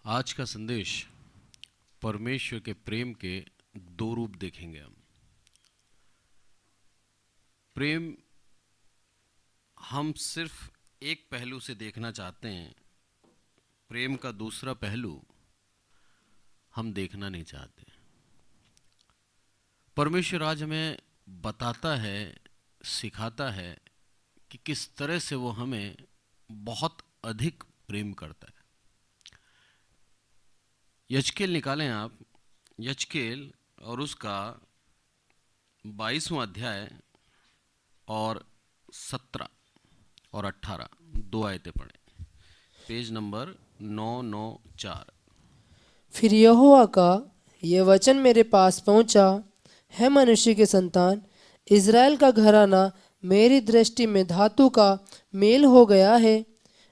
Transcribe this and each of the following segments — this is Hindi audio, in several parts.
आज का संदेश परमेश्वर के प्रेम के दो रूप देखेंगे हम। प्रेम हम सिर्फ एक पहलू से देखना चाहते हैं, प्रेम का दूसरा पहलू हम देखना नहीं चाहते। परमेश्वर आज हमें बताता है, सिखाता है कि किस तरह से वो हमें बहुत अधिक प्रेम करता है। यजकेल निकालें आप, यजकेल और उसका 22वां अध्याय और 17 और 18 दो आयतें पढ़ें। Page number 994। फिर यहोवा का यह वचन मेरे पास पहुंचा, है मनुष्य के संतान, इज़राइल का घराना मेरी दृष्टि में धातु का मेल हो गया है।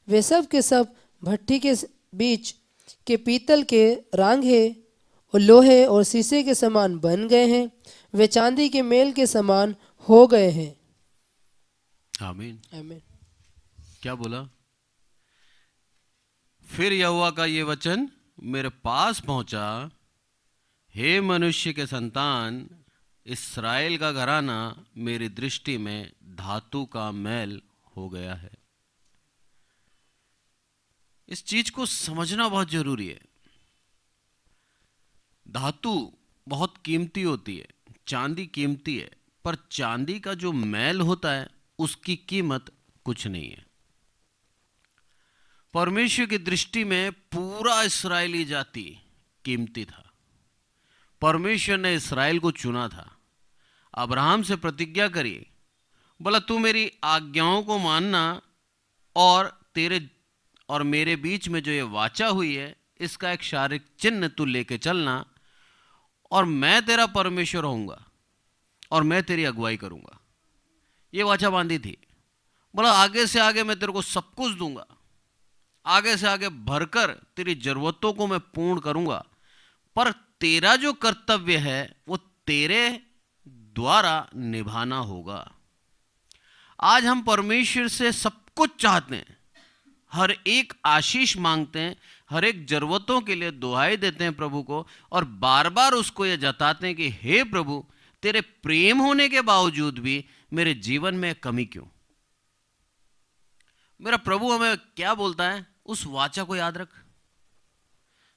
वे सब के सब भट्ठी के बीच के पीतल के रांगे और लोहे और शीशे के समान बन गए हैं। वे चांदी के मेल के समान हो गए हैं। आमीन। आमीन। क्या बोला? फिर यहोवा का ये वचन मेरे पास पहुंचा, हे मनुष्य के संतान, इस्राएल का घराना मेरी दृष्टि में धातु का मैल हो गया है। इस चीज को समझना बहुत जरूरी है। धातु बहुत कीमती होती है, चांदी कीमती है, पर चांदी का जो मैल होता है उसकी कीमत कुछ नहीं है। परमेश्वर की दृष्टि में पूरा इस्राएली जाति कीमती था। परमेश्वर ने इस्राएल को चुना था। अब्राहम से प्रतिज्ञा करी, बोला तू मेरी आज्ञाओं को मानना और तेरे और मेरे बीच में जो ये वाचा हुई है इसका एक शारीरिक चिन्ह तू लेके चलना, और मैं तेरा परमेश्वर होऊंगा और मैं तेरी अगुवाई करूंगा। ये वाचा बांधी थी। बोला आगे से आगे मैं तेरे को सब कुछ दूंगा, आगे से आगे भरकर तेरी जरूरतों को मैं पूर्ण करूंगा, पर तेरा जो कर्तव्य है वो तेरे द्वारा निभाना होगा। आज हम परमेश्वर से सब कुछ चाहते हैं, हर एक आशीष मांगते हैं, हर एक जरूरतों के लिए दुहाई देते हैं प्रभु को, और बार बार उसको ये जताते हैं कि हे प्रभु, तेरे प्रेम होने के बावजूद भी मेरे जीवन में कमी क्यों? मेरा प्रभु हमें क्या बोलता है? उस वाचा को याद रख,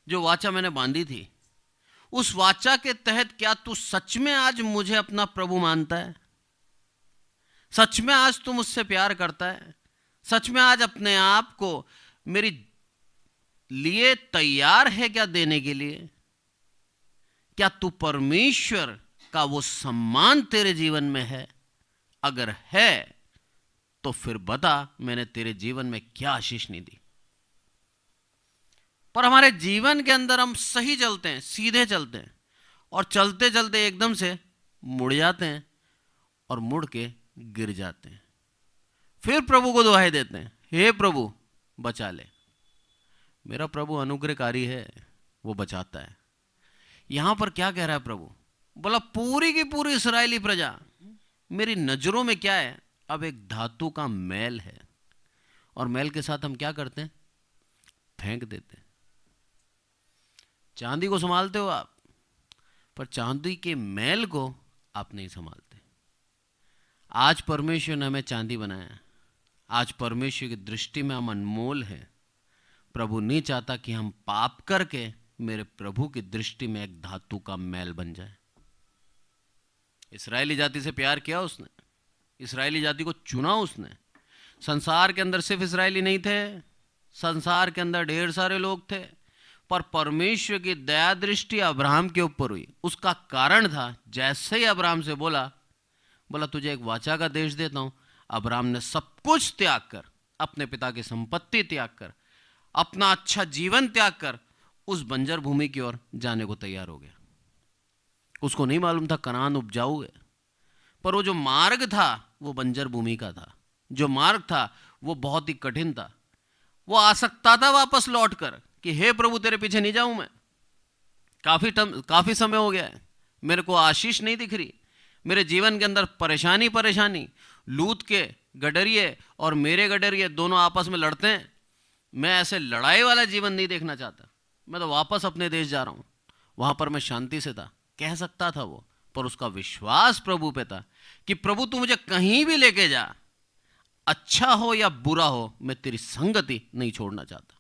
जो वाचा मैंने बांधी थी। उस वाचा के तहत क्या तू सच में आज मुझे अपना प्रभु मानता है? सच में आज तू मुझसे प्यार करता है? सच में आज अपने आप को मेरी लिए तैयार है क्या देने के लिए? क्या तू परमेश्वर का वो सम्मान तेरे जीवन में है? अगर है तो फिर बता, मैंने तेरे जीवन में क्या आशीष नहीं दी। पर हमारे जीवन के अंदर हम सही चलते हैं, सीधे चलते हैं, और चलते चलते एकदम से मुड़ जाते हैं और मुड़ के गिर जाते हैं। फिर प्रभु को दुहाई देते हैं, हे प्रभु बचा ले। मेरा प्रभु अनुग्रहकारी है, वो बचाता है। यहां पर क्या कह रहा है प्रभु? बोला पूरी की पूरी इस्राएली प्रजा मेरी नजरों में क्या है? अब एक धातु का मैल है, और मैल के साथ हम क्या करते हैं? फेंक देते हैं। चांदी को संभालते हो आप, पर चांदी के मैल को आप नहीं संभालते। आज परमेश्वर ने हमें चांदी बनाया। आज परमेश्वर की दृष्टि में हम अनमोल हैं। प्रभु नहीं चाहता कि हम पाप करके मेरे प्रभु की दृष्टि में एक धातु का मैल बन जाए। इस्राएली जाति से प्यार किया उसने, इस्राएली जाति को चुना उसने। संसार के अंदर सिर्फ इस्राएली नहीं थे, संसार के अंदर ढेर सारे लोग थे, पर परमेश्वर की दया दृष्टि अब्राहम के ऊपर हुई। उसका कारण था, जैसे ही अब्राहम से बोला तुझे एक वाचा का देश देता हूं, अब्राहम ने सब कुछ त्याग कर, अपने पिता की संपत्ति त्याग कर, अपना अच्छा जीवन त्याग कर उस बंजर भूमि की ओर जाने को तैयार हो गया। उसको नहीं मालूम था कनान उपजाऊ है, पर वो जो मार्ग था वो बंजर भूमि का था। जो मार्ग था वो बहुत ही कठिन था। वो आ सकता था वापस लौट कर कि हे प्रभु तेरे पीछे नहीं जाऊं मैं, काफी समय हो गया है, मेरे को आशीष नहीं दिख रही, मेरे जीवन के अंदर परेशानी। लूत के गडरिए और मेरे गडरिए दोनों आपस में लड़ते हैं, मैं ऐसे लड़ाई वाला जीवन नहीं देखना चाहता। मैं तो वापस अपने देश जा रहा हूँ, वहां पर मैं शांति से था, कह सकता था वो। पर उसका विश्वास प्रभु पे था कि प्रभु तू मुझे कहीं भी लेके जा, अच्छा हो या बुरा हो, मैं तेरी संगति नहीं छोड़ना चाहता।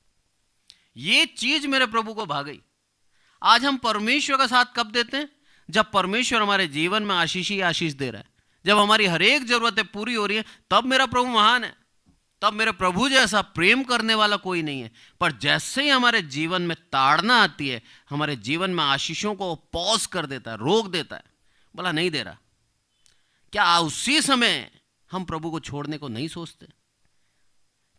ये चीज मेरे प्रभु को भा गई। आज हम परमेश्वर का साथ कब देते हैं? जब परमेश्वर हमारे जीवन में आशीष ही आशीष दे रहा है, जब हमारी हर एक जरूरतें पूरी हो रही है, तब मेरा प्रभु महान है। तब मेरे प्रभु जैसा प्रेम करने वाला कोई नहीं है। पर जैसे ही हमारे जीवन में ताड़ना आती है, हमारे जीवन में आशीषों को पॉज कर देता है, रोक देता है, बोला नहीं दे रहा, क्या उसी समय हम प्रभु को छोड़ने को नहीं सोचते?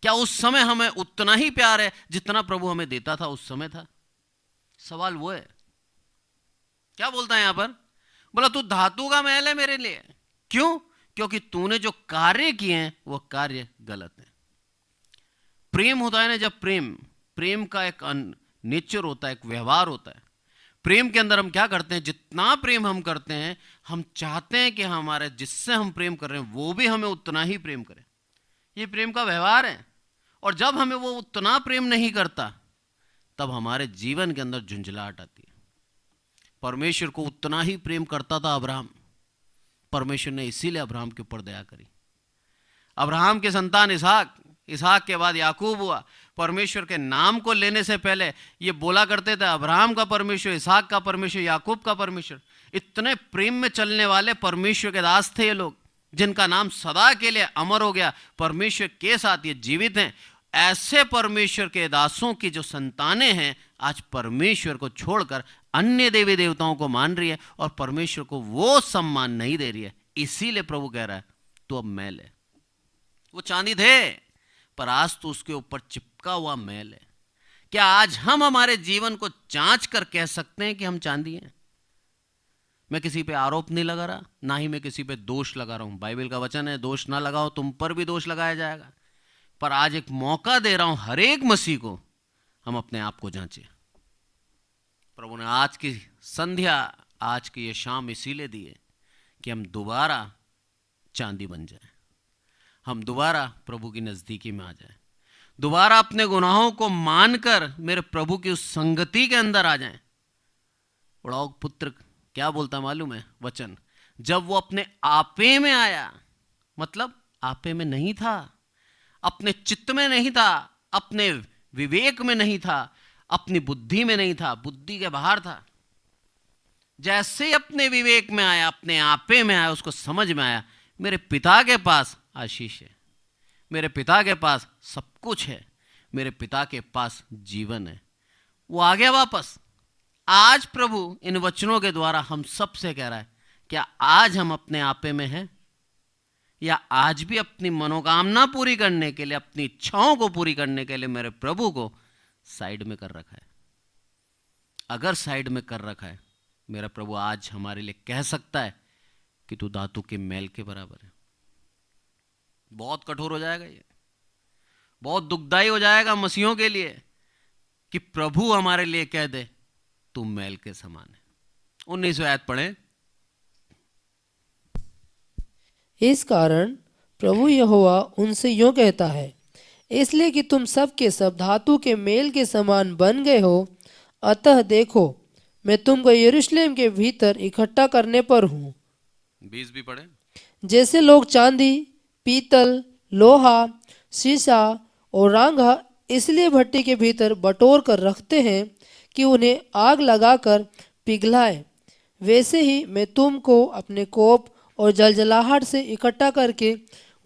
क्या उस समय हमें उतना ही प्यार है जितना प्रभु हमें देता था उस समय था? सवाल वो है। क्या बोलता है यहां पर? बोला तू धातु का महल है मेरे लिए। क्यों? क्योंकि तूने जो कार्य किए हैं वो कार्य गलत है। प्रेम होता है ना, जब प्रेम का एक नेचर होता है, एक व्यवहार होता है। प्रेम के अंदर हम क्या करते हैं? जितना प्रेम हम करते हैं, हम चाहते हैं कि हमारे जिससे हम प्रेम कर रहे हैं वो भी हमें उतना ही प्रेम करे। ये प्रेम का व्यवहार है। और जब हमें वो उतना प्रेम नहीं करता, तब हमारे जीवन के अंदर झुंझलाहट आती है। परमेश्वर को उतना ही प्रेम करता था अब्राहम। परमेश्वर ने इसीलिए अब्राहम के ऊपर दया करी। अब्राहम के संतान इसहाक, इसहाक के बाद याकूब हुआ। परमेश्वर के नाम को लेने से पहले ये बोला करते थे अब्राहम का परमेश्वर, इसहाक का परमेश्वर, याकूब का परमेश्वर। इतने प्रेम में चलने वाले परमेश्वर के दास थे ये लोग, जिनका नाम सदा के लिए अमर हो गया। परमेश्वर के साथ ये जीवित हैं। ऐसे परमेश्वर के दासों की जो संतानें हैं, आज परमेश्वर को छोड़कर अन्य देवी देवताओं को मान रही है और परमेश्वर को वो सम्मान नहीं दे रही है। इसीलिए प्रभु कह रहा है तू अब मैल है। वो चांदी थे, पर आज तो उसके ऊपर चिपका हुआ मैल है। क्या आज हम हमारे जीवन को जांच कर कह सकते हैं कि हम चांदी हैं? मैं किसी पे आरोप नहीं लगा रहा, ना ही मैं किसी पे दोष लगा रहा हूं। बाइबल का वचन है दोष ना लगाओ, तुम पर भी दोष लगाया जाएगा। पर आज एक मौका दे रहा हूं हर एक मसीह को, हम अपने आप को जांचें। प्रभु ने आज की संध्या, आज की ये शाम इसीलिए दी है कि हम दोबारा चांदी बन जाएं, हम दोबारा प्रभु की नजदीकी में आ जाएं, दोबारा अपने गुनाहों को मानकर मेरे प्रभु की उस संगति के अंदर आ जाएं। उड़ाऊ पुत्र क्या बोलता मालूम है वचन? जब वो अपने आपे में आया, मतलब आपे में नहीं था, अपने चित्त में नहीं था, अपने विवेक में नहीं था, अपनी बुद्धि में नहीं था, बुद्धि के बाहर था। जैसे अपने विवेक में आया, अपने आपे में आया, उसको समझ में आया मेरे पिता के पास आशीष है, मेरे पिता के पास सब कुछ है, मेरे पिता के पास जीवन है। वो आ गया वापस। आज प्रभु इन वचनों के द्वारा हम सबसे कह रहा है, क्या आज हम अपने आपे में हैं, या आज भी अपनी मनोकामना पूरी करने के लिए, अपनी इच्छाओं को पूरी करने के लिए मेरे प्रभु को साइड में कर रखा है? अगर साइड में कर रखा है, मेरा प्रभु आज हमारे लिए कह सकता है कि तू धातु के मैल के बराबर है। बहुत कठोर हो जाएगा ये, बहुत दुखदाई हो जाएगा मसीहों के लिए कि प्रभु हमारे लिए कह दे तू मैल के समान है। 19 आयत पढ़ें। इस कारण प्रभु यहोवा उनसे यूं कहता है, इसलिए कि तुम सब के सब धातु के मेल के समान बन गए हो, अतः देखो मैं तुमको यरूशलेम के भीतर इकट्ठा करने पर हूँ। 20 भी पढ़े। जैसे लोग चांदी, पीतल, लोहा, शीशा और रांगा इसलिए भट्टी के भीतर बटोर कर रखते हैं कि उन्हें आग लगाकर पिघलाए, वैसे ही मैं तुमको अपने कोप और जलजलाहट से इकट्ठा करके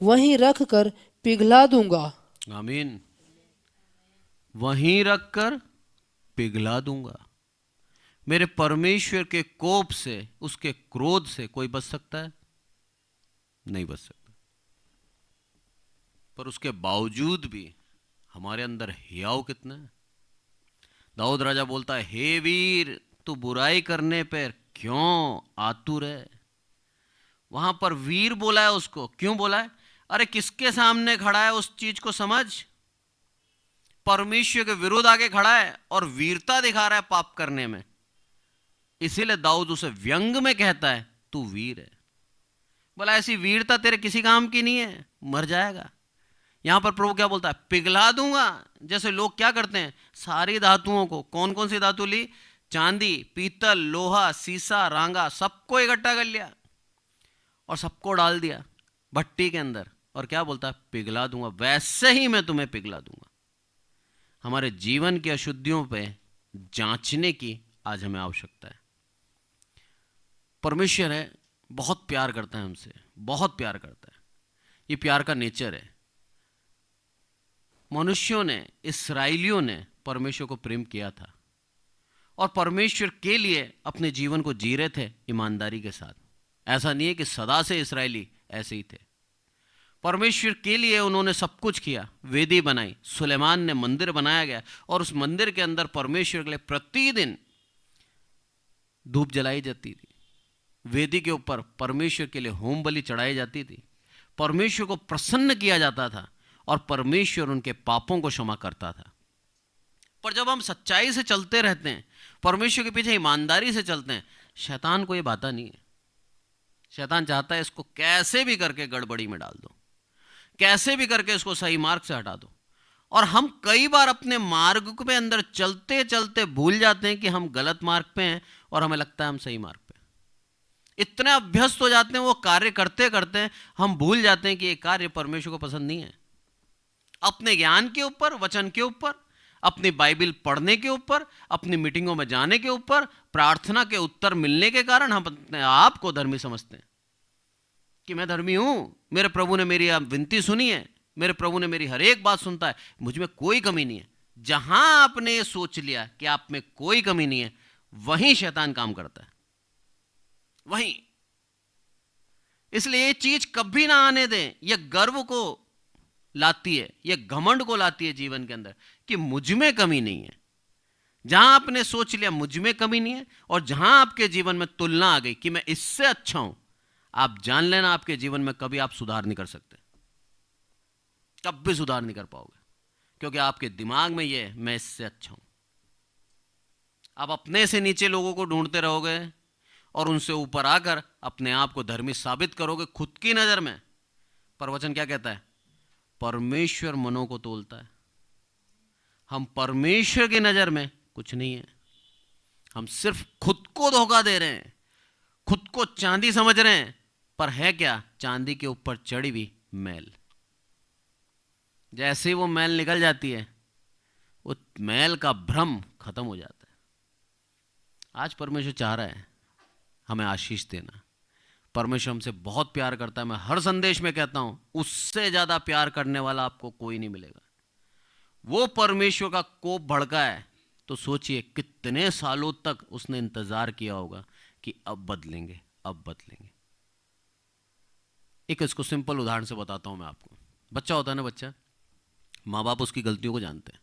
वहीं रख कर पिघला दूंगा। आमीन। वहीं रख कर पिघला दूंगा। मेरे परमेश्वर के कोप से, उसके क्रोध से कोई बच सकता है? नहीं बच सकता। पर उसके बावजूद भी हमारे अंदर हियाव कितना है। दाऊद राजा बोलता है, हे वीर तू बुराई करने पर क्यों आतुर है। वहां पर वीर बोला है उसको, क्यों बोला है? अरे किसके सामने खड़ा है, उस चीज को समझ। परमेश्वर के विरुद्ध आगे खड़ा है और वीरता दिखा रहा है पाप करने में। इसीलिए दाऊद उसे व्यंग में कहता है तू वीर है। बोला ऐसी वीरता तेरे किसी काम की नहीं है, मर जाएगा। यहां पर प्रभु क्या बोलता है? पिघला दूंगा। जैसे लोग क्या करते हैं, सारी धातुओं को, कौन कौन सी धातु ली, चांदी, पीतल, लोहा, सीसा, रांगा, सबको इकट्ठा कर लिया और सबको डाल दिया भट्टी के अंदर, और क्या बोलता है, पिघला दूंगा, वैसे ही मैं तुम्हें पिघला दूंगा। हमारे जीवन की अशुद्धियों पे जांचने की आज हमें आवश्यकता है। परमेश्वर है, बहुत प्यार करता है हमसे, बहुत प्यार करता है, ये प्यार का नेचर है। मनुष्यों ने, इस्राएलियों ने परमेश्वर को प्रेम किया था और परमेश्वर के लिए अपने जीवन को जी रहे थे ईमानदारी के साथ। ऐसा नहीं है कि सदा से इस्राएली ऐसे ही थे। परमेश्वर के लिए उन्होंने सब कुछ किया, वेदी बनाई, सुलेमान ने मंदिर बनाया गया और उस मंदिर के अंदर परमेश्वर के लिए प्रतिदिन धूप जलाई जाती थी, वेदी के ऊपर परमेश्वर के लिए होम बलि चढ़ाई जाती थी, परमेश्वर को प्रसन्न किया जाता था और परमेश्वर उनके पापों को क्षमा करता था। पर जब हम सच्चाई से चलते रहते हैं, परमेश्वर के पीछे ईमानदारी से चलते हैं, शैतान को ये भाता नहीं है। शैतान चाहता है इसको कैसे भी करके गड़बड़ी में डाल दो, कैसे भी करके इसको सही मार्ग से हटा दो। और हम कई बार अपने मार्ग के अंदर चलते चलते भूल जाते हैं कि हम गलत मार्ग पे हैं और हमें लगता है हम सही मार्ग पे। इतने अभ्यस्त हो जाते हैं वो कार्य करते करते हम भूल जाते हैं कि ये कार्य परमेश्वर को पसंद नहीं है। अपने ज्ञान के ऊपर, वचन के ऊपर, अपनी बाइबल पढ़ने के ऊपर, अपनी मीटिंगों में जाने के ऊपर, प्रार्थना के उत्तर मिलने के कारण हम अपने आप को धर्मी समझते हैं कि मैं धर्मी हूं, मेरे प्रभु ने मेरी विनती सुनी है, मेरे प्रभु ने मेरी हर एक बात सुनता है, मुझ में कोई कमी नहीं है। जहां आपने ये सोच लिया कि आप में कोई कमी नहीं है, वहीं शैतान काम करता है, वहीं। इसलिए ये चीज कभी ना आने दें। यह गर्व को लाती है, यह घमंड को लाती है जीवन के अंदर कि मुझ में कमी नहीं है। जहां आपने सोच लिया मुझ में कमी नहीं है और जहां आपके जीवन में तुलना आ गई कि मैं इससे अच्छा हूं, आप जान लेना आपके जीवन में कभी आप सुधार नहीं कर सकते, कभी सुधार नहीं कर पाओगे, क्योंकि आपके दिमाग में यह मैं इससे अच्छा हूं। आप अपने से नीचे लोगों को ढूंढते रहोगे और उनसे ऊपर आकर अपने आप को धर्मी साबित करोगे खुद की नजर में। पर वचन क्या कहता है, परमेश्वर मनों को तोलता है। हम परमेश्वर की नजर में कुछ नहीं है, हम सिर्फ खुद को धोखा दे रहे हैं, खुद को चांदी समझ रहे हैं, पर है क्या, चांदी के ऊपर चढ़ी हुई मैल। जैसे ही वो मैल निकल जाती है, वो मैल का भ्रम खत्म हो जाता है। आज परमेश्वर चाह रहा है हमें आशीष देना। परमेश्वर हमसे बहुत प्यार करता है। मैं हर संदेश में कहता हूं, उससे ज्यादा प्यार करने वाला आपको कोई नहीं मिलेगा। वो परमेश्वर का कोप भड़का है तो सोचिए कितने सालों तक उसने इंतजार किया होगा कि अब बदलेंगे, अब बदलेंगे। एक इसको सिंपल उदाहरण से बताता हूं मैं आपको। बच्चा होता है ना, बच्चा, माँ बाप उसकी गलतियों को जानते हैं।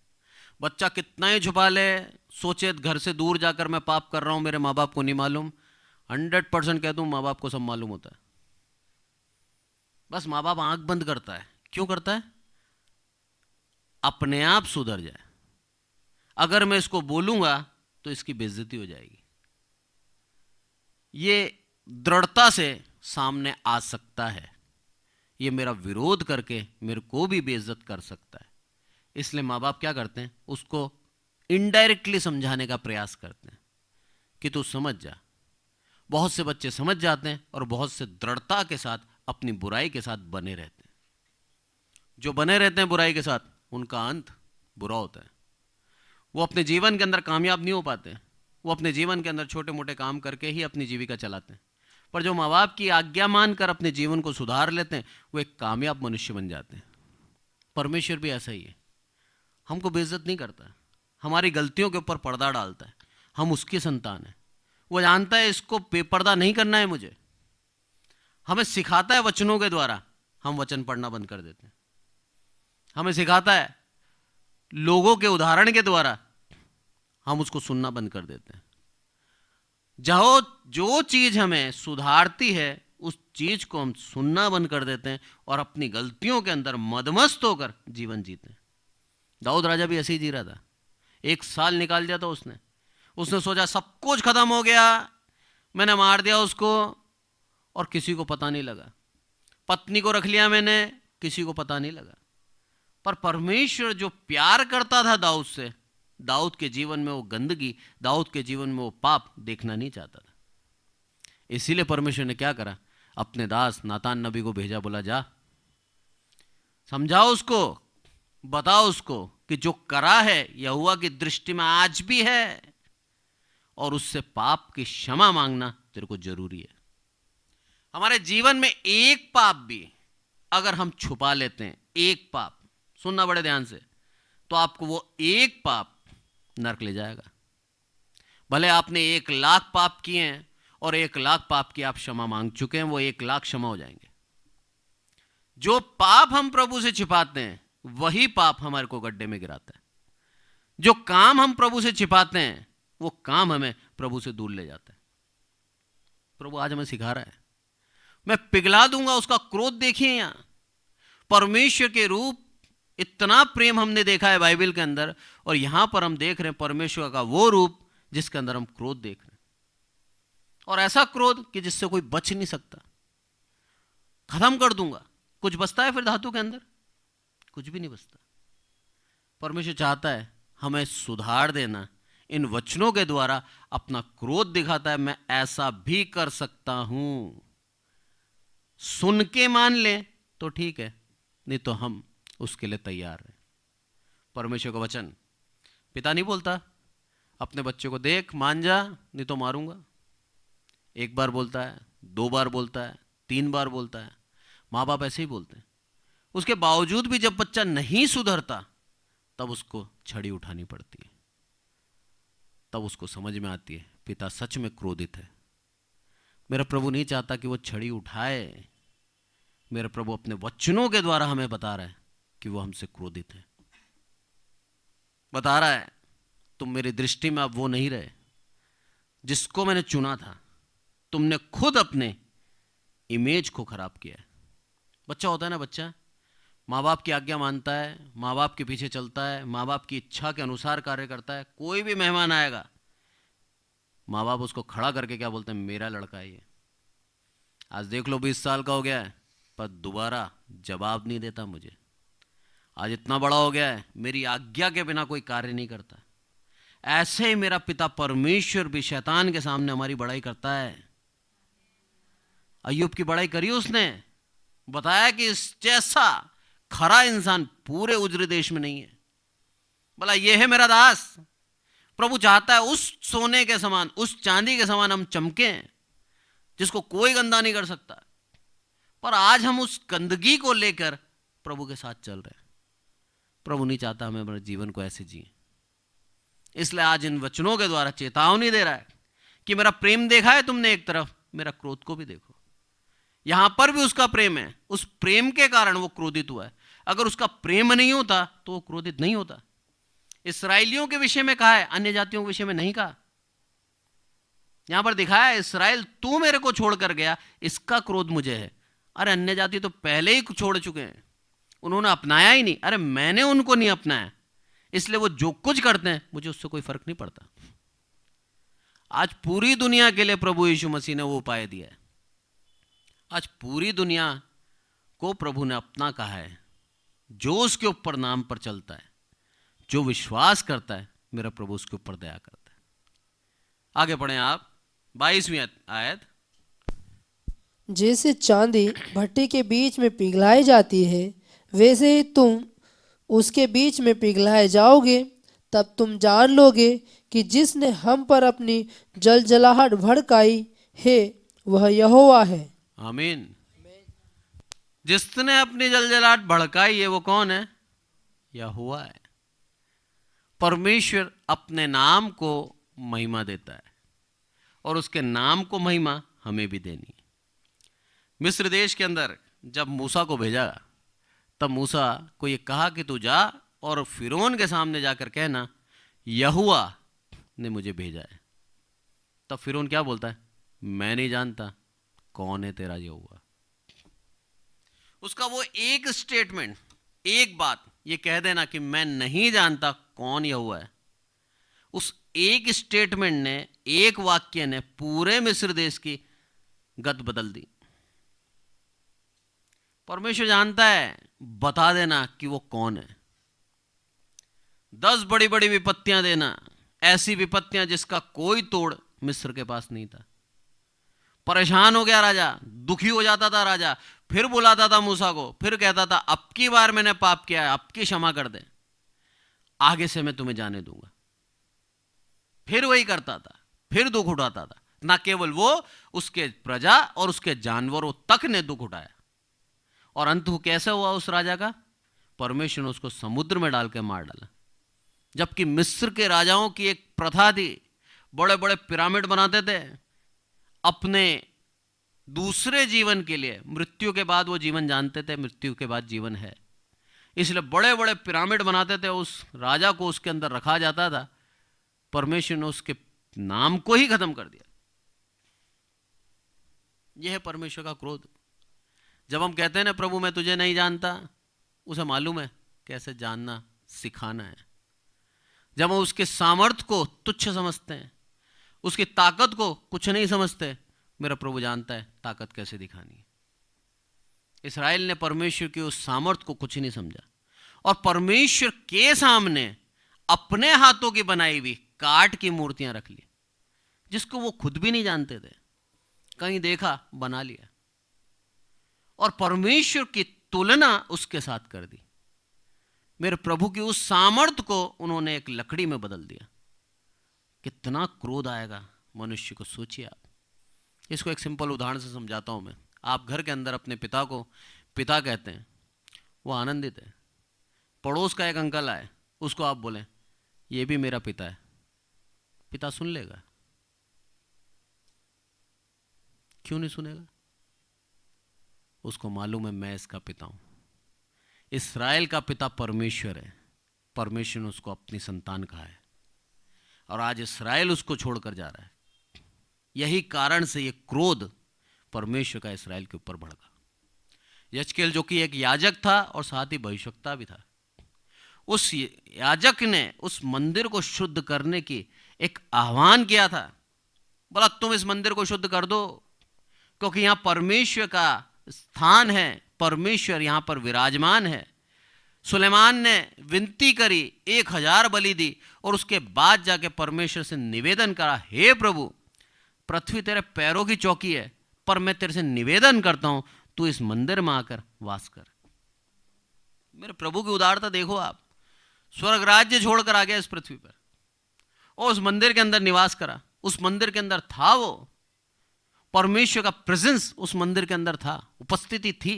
बच्चा कितना ही छुपा ले, सोचे घर से दूर जाकर मैं पाप कर रहा हूं, मेरे माँ बाप को नहीं मालूम, 100% कह दूं माँ बाप को सब मालूम होता है। बस माँ बाप आंख बंद करता है। क्यों करता है? अपने आप सुधर जाए। अगर मैं इसको बोलूंगा तो इसकी बेइज्जती हो जाएगी। ये दृढ़ता से सामने आ सकता है, ये मेरा विरोध करके मेरे को भी बेइज्जत कर सकता है। इसलिए माँ बाप क्या करते हैं, उसको इनडायरेक्टली समझाने का प्रयास करते हैं कि तू समझ जा। बहुत से बच्चे समझ जाते हैं और बहुत से दृढ़ता के साथ अपनी बुराई के साथ बने रहते हैं। जो बने रहते हैं बुराई के साथ, उनका अंत बुरा होता है। वो अपने जीवन के अंदर कामयाब नहीं हो पाते। वो अपने जीवन के अंदर छोटे मोटे काम करके ही अपनी जीविका चलाते हैं। पर जो माँ बाप की आज्ञा मानकर अपने जीवन को सुधार लेते हैं, वो एक कामयाब मनुष्य बन जाते हैं। परमेश्वर भी ऐसा ही है, हमको बेइज्जत नहीं करता, हमारी गलतियों के ऊपर पर्दा डालता है। हम उसकी संतान हैं। वो जानता है इसको बेपर्दा नहीं करना है मुझे। हमें सिखाता है वचनों के द्वारा, हम वचन पढ़ना बंद कर देते हैं। हमें सिखाता है लोगों के उदाहरण के द्वारा, हम उसको सुनना बंद कर देते हैं। जो चीज हमें सुधारती है, उस चीज को हम सुनना बंद कर देते हैं और अपनी गलतियों के अंदर मदमस्त होकर जीवन जीते हैं। दाऊद राजा भी ऐसे ही जी रहा था। 1 साल निकाल दिया था उसने सोचा सब कुछ खत्म हो गया, मैंने मार दिया उसको और किसी को पता नहीं लगा। पत्नी को रख लिया मैंने, किसी को पता नहीं लगा। पर परमेश्वर जो प्यार करता था दाऊद से, दाऊद के जीवन में वो गंदगी, दाऊद के जीवन में वो पाप देखना नहीं चाहता था। इसीलिए परमेश्वर ने क्या करा, अपने दास नातान नबी को भेजा, बोला जा समझाओ उसको, बताओ उसको कि जो करा है यहोवा की दृष्टि में आज भी है, और उससे पाप की क्षमा मांगना तेरे को जरूरी है। हमारे जीवन में एक पाप भी अगर हम छुपा लेते हैं, एक पाप, सुनना बड़े ध्यान से, तो आपको वो एक पाप नरक ले जाएगा। भले आपने 1,00,000 पाप किए हैं और 1,00,000 पाप की आप क्षमा मांग चुके हैं, वो 1,00,000 क्षमा हो जाएंगे। जो पाप हम प्रभु से छिपाते हैं वही पाप हमारे को गड्ढे में गिराता है। जो काम हम प्रभु से छिपाते हैं वो काम हमें प्रभु से दूर ले जाता है। प्रभु आज हमें सिखा रहा है, मैं पिघला दूंगा उसका क्रोध। देखिए यहां परमेश्वर के रूप, इतना प्रेम हमने देखा है बाइबल के अंदर, और यहां पर हम देख रहे हैं परमेश्वर का वो रूप जिसके अंदर हम क्रोध देख रहे हैं, और ऐसा क्रोध कि जिससे कोई बच नहीं सकता। खत्म कर दूंगा। कुछ बचता है फिर धातु के अंदर? कुछ भी नहीं बचता। परमेश्वर चाहता है हमें सुधार देना, इन वचनों के द्वारा अपना क्रोध दिखाता है, मैं ऐसा भी कर सकता हूं। सुन के मान ले तो ठीक है, नहीं तो हम उसके लिए तैयार हैं। परमेश्वर का वचन, पिता नहीं बोलता अपने बच्चे को देख मान जा नहीं तो मारूंगा। एक बार बोलता है, 2 बार बोलता है, 3 बार बोलता है। माँ बाप ऐसे ही बोलते हैं। उसके बावजूद भी जब बच्चा नहीं सुधरता तब उसको छड़ी उठानी पड़ती है। तब उसको समझ में आती है पिता सच में क्रोधित है। मेरा प्रभु नहीं चाहता कि वो छड़ी उठाए। मेरा प्रभु अपने वचनों के द्वारा हमें बता रहा है कि वो हमसे क्रोधित है। बता रहा है तुम मेरी दृष्टि में अब वो नहीं रहे जिसको मैंने चुना था। तुमने खुद अपने इमेज को खराब किया है। बच्चा होता है ना, बच्चा माँ बाप की आज्ञा मानता है, माँ बाप के पीछे चलता है, माँ बाप की इच्छा के अनुसार कार्य करता है। कोई भी मेहमान आएगा, माँ बाप उसको खड़ा करके क्या बोलते हैं, मेरा लड़का है ये। आज देख लो 20 साल का हो गया है पर दोबारा जवाब नहीं देता मुझे। आज इतना बड़ा हो गया है, मेरी आज्ञा के बिना कोई कार्य नहीं करता। ऐसे ही मेरा पिता परमेश्वर भी शैतान के सामने हमारी बड़ाई करता है। अय्यूब की बड़ाई करी उसने, बताया कि इस जैसा खरा इंसान पूरे उजरे देश में नहीं है। बोला ये है मेरा दास। प्रभु चाहता है उस सोने के समान, उस चांदी के समान हम चमकें जिसको कोई गंदा नहीं कर सकता। पर आज हम उस गंदगी को लेकर प्रभु के साथ चल रहे हैं। प्रभु नहीं चाहता हमें अपने जीवन को ऐसे जिए। इसलिए आज इन वचनों के द्वारा चेतावनी दे रहा है कि मेरा प्रेम देखा है तुमने एक तरफ, मेरा क्रोध को भी देखो। यहां पर भी उसका प्रेम है, उस प्रेम के कारण वो क्रोधित हुआ है। अगर उसका प्रेम नहीं होता तो वो क्रोधित नहीं होता। इस्राएलियों के विषय में कहा है, अन्य जातियों के विषय में नहीं कहा। यहां पर दिखाया है इस्राएल तू मेरे को छोड़कर गया, इसका क्रोध मुझे है। अरे अन्य जाति तो पहले ही छोड़ चुके हैं, उन्होंने अपनाया ही नहीं। अरे मैंने उनको नहीं अपनाया, इसलिए वो जो कुछ करते हैं मुझे उससे कोई फर्क नहीं पड़ता। आज पूरी दुनिया के लिए प्रभु यीशु मसीह ने वो उपाय दिया है। आज पूरी दुनिया को प्रभु ने अपना कहा है। जो उसके ऊपर नाम पर चलता है, जो विश्वास करता है, मेरा प्रभु उसके ऊपर दया करता है। आगे पढ़ें आप 22वीं आयत। जैसे चांदी भट्टी के बीच में पिघलाई जाती है, वैसे ही तुम उसके बीच में पिघलाए जाओगे। तब तुम जान लोगे कि जिसने हम पर अपनी जलजलाहट भड़काई है वह यहोवा है। आमीन। जिसने अपनी जलजलाहट भड़काई है वो कौन है? यहोवा है। परमेश्वर अपने नाम को महिमा देता है और उसके नाम को महिमा हमें भी देनी है। मिस्र देश के अंदर जब मूसा को भेजा तब मूसा को ये कहा कि तू जा और फिरौन के सामने जाकर कहना यहोवा ने मुझे भेजा है। तब फिरौन क्या बोलता है? मैं नहीं जानता कौन है तेरा यहोवा। उसका वो एक स्टेटमेंट, एक बात ये कह देना कि मैं नहीं जानता कौन यहोवा है, उस एक स्टेटमेंट ने, एक वाक्य ने पूरे मिस्र देश की गत बदल दी। परमेश्वर जानता है बता देना कि वो कौन है। 10 बड़ी बड़ी विपत्तियां देना, ऐसी विपत्तियां जिसका कोई तोड़ मिस्र के पास नहीं था। परेशान हो गया राजा, दुखी हो जाता था राजा, फिर बुलाता था मूसा को, फिर कहता था अब की बार मैंने पाप किया है, अब की क्षमा कर दे, आगे से मैं तुम्हें जाने दूंगा। फिर वही करता था, फिर दुख उठाता था। ना केवल वो, उसके प्रजा और उसके जानवरों तक ने दुख उठाया। और अंत कैसे हुआ उस राजा का? परमेश्वर ने उसको समुद्र में डाल के मार डाला। जबकि मिस्र के राजाओं की एक प्रथा थी, बड़े बड़े पिरामिड बनाते थे अपने दूसरे जीवन के लिए। मृत्यु के बाद वो जीवन जानते थे, मृत्यु के बाद जीवन है, इसलिए बड़े बड़े पिरामिड बनाते थे। उस राजा को उसके अंदर रखा जाता था। परमेश्वर ने उसके नाम को ही खत्म कर दिया। यह है परमेश्वर का क्रोध। जब हम कहते हैं ना प्रभु मैं तुझे नहीं जानता, उसे मालूम है कैसे जानना सिखाना है। जब हम उसके सामर्थ्य को तुच्छ समझते हैं, उसकी ताकत को कुछ नहीं समझते, मेरा प्रभु जानता है ताकत कैसे दिखानी है। इस्राएल ने परमेश्वर की उस सामर्थ्य को कुछ नहीं समझा, और परमेश्वर के सामने अपने हाथों की बनाई हुई काठ की मूर्तियां रख ली, जिसको वो खुद भी नहीं जानते थे। कहीं देखा, बना लिया, और परमेश्वर की तुलना उसके साथ कर दी। मेरे प्रभु की उस सामर्थ्य को उन्होंने एक लकड़ी में बदल दिया। कितना क्रोध आएगा मनुष्य को, सोचिए आप। इसको एक सिंपल उदाहरण से समझाता हूं मैं। आप घर के अंदर अपने पिता को पिता कहते हैं, वो आनंदित है। पड़ोस का एक अंकल आए, उसको आप बोलें ये भी मेरा पिता है, पिता सुन लेगा? क्यों नहीं सुनेगा? उसको मालूम है मैं इसका पिता हूं। इस्राएल का पिता परमेश्वर है। परमेश्वर ने उसको अपनी संतान कहा है, और आज इस्राएल उसको छोड़कर जा रहा है। यही कारण से ये क्रोध परमेश्वर का इस्राएल के ऊपर भड़का। यजकेल जो कि एक याजक था और साथ ही भविष्यवक्ता भी था, उस याजक ने उस मंदिर को शुद्ध करने की एक आह्वान किया था। बोला तुम इस मंदिर को शुद्ध कर दो, क्योंकि यहां परमेश्वर का स्थान है, परमेश्वर यहां पर विराजमान है। सुलेमान ने विनती करी, 1000 बलि दी, और उसके बाद जाके परमेश्वर से निवेदन करा, हे प्रभु पृथ्वी तेरे पैरों की चौकी है, पर मैं तेरे से निवेदन करता हूं तू इस मंदिर में आकर वास कर। मेरे प्रभु की उदारता देखो आप। स्वर्ग राज्य छोड़कर आ गया इस पृथ्वी पर, और उस मंदिर के अंदर निवास करा। उस मंदिर के अंदर था वो परमेश्वर का प्रेजेंस, उस मंदिर के अंदर था, उपस्थिति थी,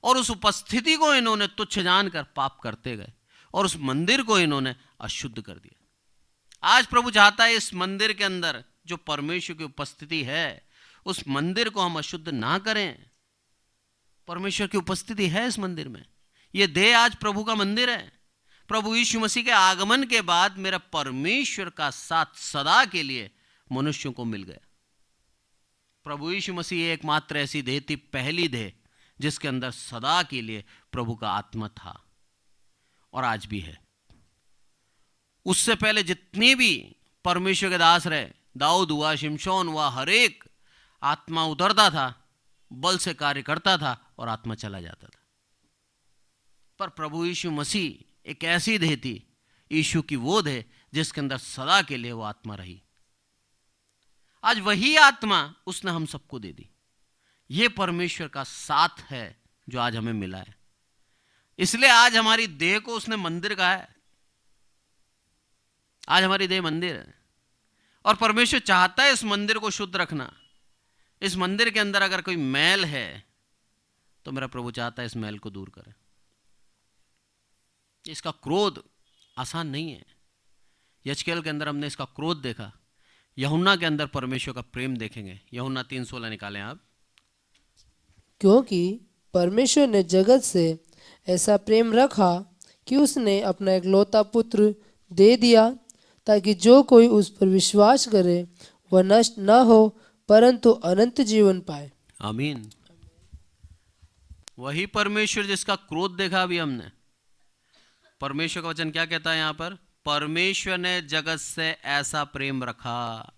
और उस उपस्थिति को इन्होंने तुच्छ जानकर पाप करते गए, और उस मंदिर को इन्होंने अशुद्ध कर दिया। आज प्रभु चाहता है इस मंदिर के अंदर जो परमेश्वर की उपस्थिति है, उस मंदिर को हम अशुद्ध ना करें। परमेश्वर की उपस्थिति है इस मंदिर में। यह देह आज प्रभु का मंदिर है। प्रभु यीशु मसीह के आगमन के बाद मेरा परमेश्वर का साथ सदा के लिए मनुष्यों को मिल गया। प्रभु यीशु मसीह एकमात्र ऐसी देह थी, पहली देह, जिसके अंदर सदा के लिए प्रभु का आत्मा था, और आज भी है। उससे पहले जितने भी परमेश्वर के दास रहे, दाऊद हुआ, शिमशोन हुआ, हर एक आत्मा उतरता था, बल से कार्य करता था, और आत्मा चला जाता था। पर प्रभु यीशु मसीह एक ऐसी देह थी, यीशु की वो देह, जिसके अंदर सदा के लिए वो आत्मा रही। आज वही आत्मा उसने हम सबको दे दी। ये परमेश्वर का साथ है जो आज हमें मिला है। इसलिए आज हमारी देह को उसने मंदिर कहा है। आज हमारी देह मंदिर है, और परमेश्वर चाहता है इस मंदिर को शुद्ध रखना। इस मंदिर के अंदर अगर कोई मैल है तो मेरा प्रभु चाहता है इस मैल को दूर करे। इसका क्रोध आसान नहीं है। यजकेल के अंदर हमने इसका क्रोध देखा, यूहन्ना के अंदर परमेश्वर का प्रेम देखेंगे। यूहन्ना 3:16 निकालें आप। क्योंकि परमेश्वर ने जगत से ऐसा प्रेम रखा कि उसने अपना एकलौता पुत्र दे दिया, ताकि जो कोई उस पर विश्वास करे वह नष्ट न हो, परंतु अनंत जीवन पाए। आमीन। वही परमेश्वर जिसका क्रोध देखा अभी हमने। परमेश्वर का वचन क्या कहता है यहां पर? परमेश्वर ने जगत से ऐसा प्रेम रखा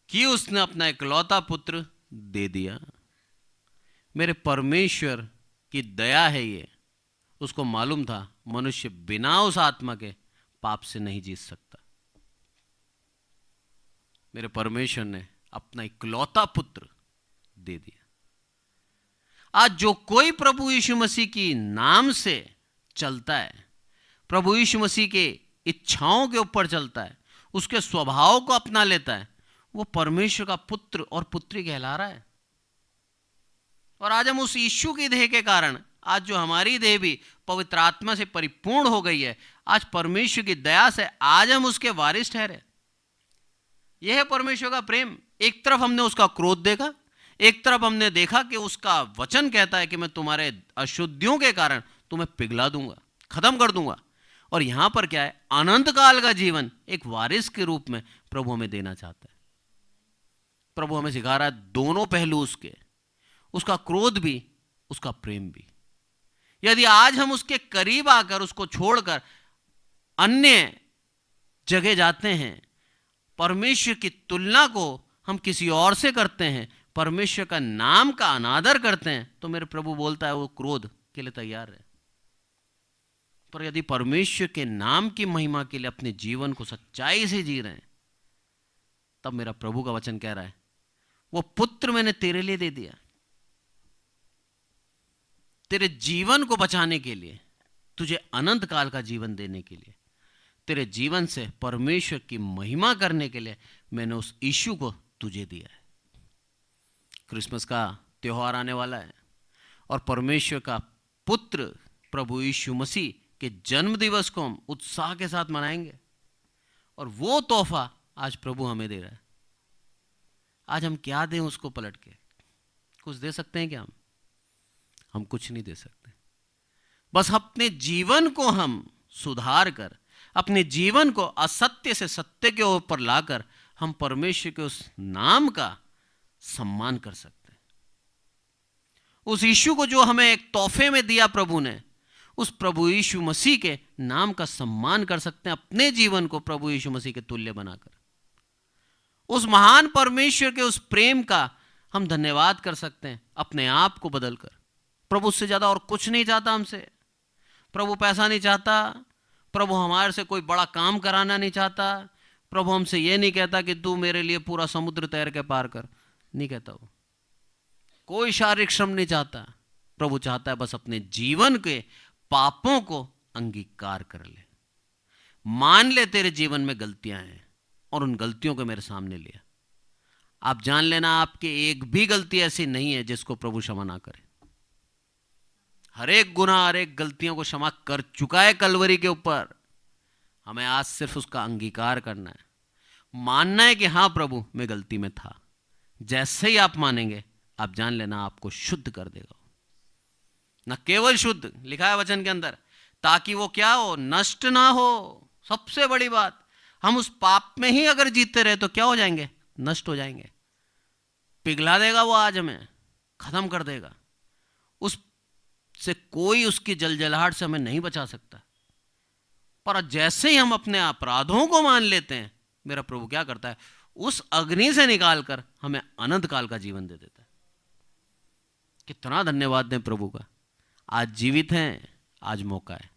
कि उसने अपना इकलौता पुत्र दे दिया। मेरे परमेश्वर कि दया है ये, उसको मालूम था मनुष्य बिना उस आत्मा के पाप से नहीं जीत सकता। मेरे परमेश्वर ने अपना इकलौता पुत्र दे दिया। आज जो कोई प्रभु यीशु मसीह की नाम से चलता है, प्रभु यीशु मसीह के इच्छाओं के ऊपर चलता है, उसके स्वभाव को अपना लेता है, वो परमेश्वर का पुत्र और पुत्री कहला रहा है। और आज हम उस यीशु की देह के कारण, आज जो हमारी देह भी पवित्र आत्मा से परिपूर्ण हो गई है, आज परमेश्वर की दया से आज हम उसके वारिस ठहरे। यह है परमेश्वर का प्रेम। एक तरफ हमने उसका क्रोध देखा, एक तरफ हमने देखा कि उसका वचन कहता है कि मैं तुम्हारे अशुद्धियों के कारण तुम्हें पिघला दूंगा, खत्म कर दूंगा। और यहां पर क्या है, अनंत काल का जीवन एक वारिस के रूप में प्रभु हमें देना चाहता है। प्रभु हमें सिखा रहा है दोनों पहलू उसके, उसका क्रोध भी, उसका प्रेम भी। यदि आज हम उसके करीब आकर उसको छोड़कर अन्य जगह जाते हैं, परमेश्वर की तुलना को हम किसी और से करते हैं, परमेश्वर का नाम का अनादर करते हैं, तो मेरे प्रभु बोलता है वो क्रोध के लिए तैयार है। पर यदि परमेश्वर के नाम की महिमा के लिए अपने जीवन को सच्चाई से जी रहे हैं, तब मेरा प्रभु का वचन कह रहा है वो पुत्र मैंने तेरे लिए दे दिया, तेरे जीवन को बचाने के लिए, तुझे अनंत काल का जीवन देने के लिए, तेरे जीवन से परमेश्वर की महिमा करने के लिए मैंने उस यीशु को तुझे दिया है। क्रिसमस का त्योहार आने वाला है और परमेश्वर का पुत्र प्रभु यीशु मसीह के जन्म दिवस को हम उत्साह के साथ मनाएंगे। और वो तोहफा आज प्रभु हमें दे रहा है। आज हम क्या दें उसको पलट के? कुछ दे सकते हैं क्या? हम कुछ नहीं दे सकते। बस अपने जीवन को हम सुधार कर, अपने जीवन को असत्य से सत्य के ऊपर लाकर हम परमेश्वर के उस नाम का सम्मान कर सकते हैं। उस यीशु को जो हमें एक तोहफे में दिया प्रभु ने, उस प्रभु यीशु मसीह के नाम का सम्मान कर सकते हैं, अपने जीवन को प्रभु यीशु मसीह के तुल्य बनाकर। उस महान परमेश्वर के उस प्रेम का हम धन्यवाद कर सकते हैं, अपने आप को बदलकर। प्रभु उससे ज्यादा और कुछ नहीं चाहता हमसे। प्रभु पैसा नहीं चाहता, प्रभु हमारे से कोई बड़ा काम कराना नहीं चाहता, प्रभु हमसे यह नहीं कहता कि तू मेरे लिए पूरा समुद्र तैर के पार कर, नहीं कहता वो। कोई शारीरिक श्रम नहीं चाहता। प्रभु चाहता है बस अपने जीवन के पापों को अंगीकार कर ले, मान ले तेरे जीवन में गलतियां हैं और उन गलतियों को मेरे सामने लिया। आप जान लेना आपकी एक भी गलती ऐसी नहीं है जिसको प्रभु क्षमा ना करे। हर एक गुनाह, हर एक गलतियों को क्षमा कर चुका है कलवरी के ऊपर। हमें आज सिर्फ उसका अंगीकार करना है, मानना है कि हाँ प्रभु मैं गलती में था। जैसे ही आप मानेंगे, आप जान लेना आपको शुद्ध कर देगा। न केवल शुद्ध, लिखा है वचन के अंदर, ताकि वो क्या हो, नष्ट ना हो। सबसे बड़ी बात, हम उस पाप में ही अगर जीते रहे तो क्या हो जाएंगे? नष्ट हो जाएंगे। पिघला देगा वो, आज हमें खत्म कर देगा। उससे कोई, उसकी जलजलाहट से हमें नहीं बचा सकता। पर जैसे ही हम अपने अपराधों को मान लेते हैं, मेरा प्रभु क्या करता है? उस अग्नि से निकालकर हमें अनंत काल का जीवन दे देता है। कितना धन्यवाद दें प्रभु का। आज जीवित हैं, आज मौका है।